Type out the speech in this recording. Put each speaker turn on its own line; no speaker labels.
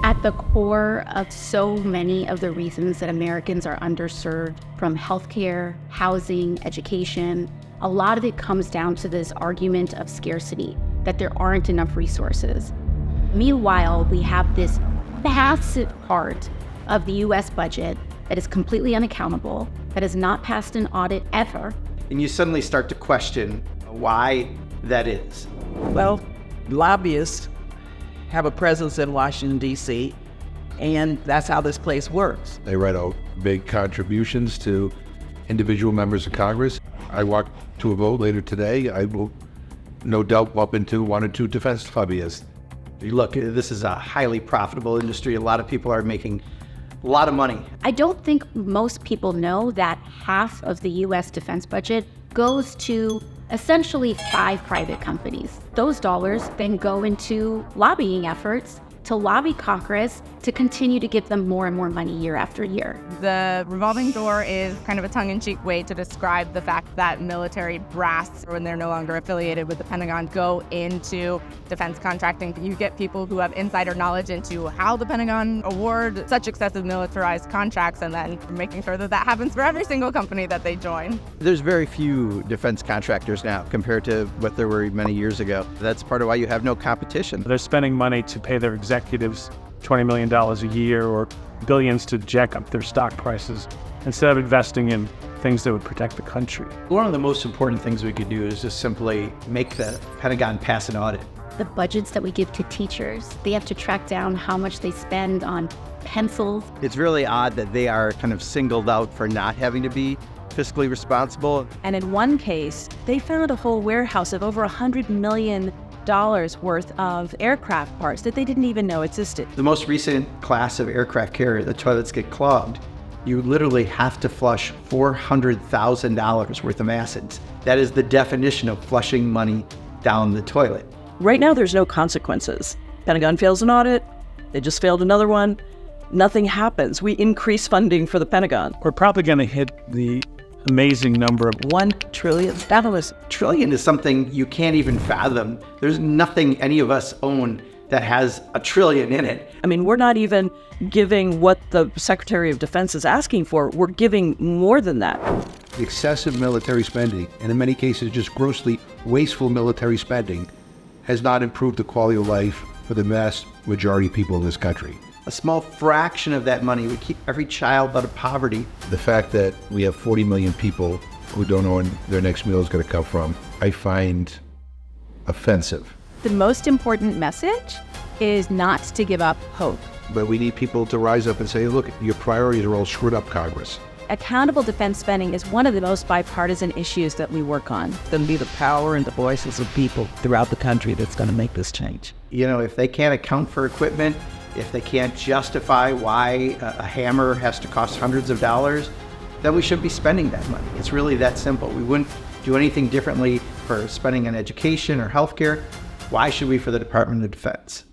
At the core of so many of the reasons that Americans are underserved, from healthcare, housing, education, a lot of it comes down to this argument of scarcity, that there aren't enough resources. Meanwhile, we have this massive part of the US budget that is completely unaccountable, that has not passed an audit ever.
And you suddenly start to question why that is.
Well, lobbyists have a presence in Washington, D.C., and that's how this place works.
They write out big contributions to individual members of Congress. I walk to a vote later today. I will no doubt bump into one or two defense lobbyists.
Look, this is a highly profitable industry. A lot of people are making a lot of money.
I don't think most people know that half of the US defense budget goes to essentially 5 private companies. Those dollars then go into lobbying efforts to lobby Congress to continue to give them more and more money year after year.
The revolving door is kind of a tongue-in-cheek way to describe the fact that military brass, when they're no longer affiliated with the Pentagon, go into defense contracting. You get people who have insider knowledge into how the Pentagon award such excessive militarized contracts, and then making sure that that happens for every single company that they join.
There's very few defense contractors now compared to what there were many years ago. That's part of why you have no competition.
They're spending money to pay their executives $20 million a year or billions to jack up their stock prices instead of investing in things that would protect the country.
One of the most important things we could do is just simply make the Pentagon pass an audit.
The budgets that we give to teachers, they have to track down how much they spend on pencils.
It's really odd that they are kind of singled out for not having to be fiscally responsible.
And in one case, they found a whole warehouse of over $100 million worth of aircraft parts that they didn't even know existed.
The most recent class of aircraft carrier, the toilets get clogged. You literally have to flush $400,000 worth of acids. That is the definition of flushing money down the toilet.
Right now, there's no consequences. Pentagon fails an audit, they just failed another one. Nothing happens. We increase funding for the Pentagon.
We're probably going to hit the amazing number of
$1 trillion.
Trillion is something you can't even fathom. There's nothing any of us own that has $1 trillion in it.
I mean, we're not even giving what the Secretary of Defense is asking for. We're giving more than that.
Excessive military spending, and in many cases just grossly wasteful military spending, has not improved the quality of life for the vast majority of people in this country.
A small fraction of that money would keep every child out of poverty.
The fact that we have 40 million people who don't know when their next meal is going to come from, I find offensive.
The most important message is not to give up hope.
But we need people to rise up and say, look, your priorities are all screwed up, Congress.
Accountable defense spending is one of the most bipartisan issues that we work on.
It's going to be the power and the voices of people throughout the country that's going to make this change.
You know, if they can't account for equipment, if they can't justify why a hammer has to cost hundreds of dollars, then we shouldn't be spending that money. It's really that simple. We wouldn't do anything differently for spending on education or healthcare. Why should we for the Department of Defense?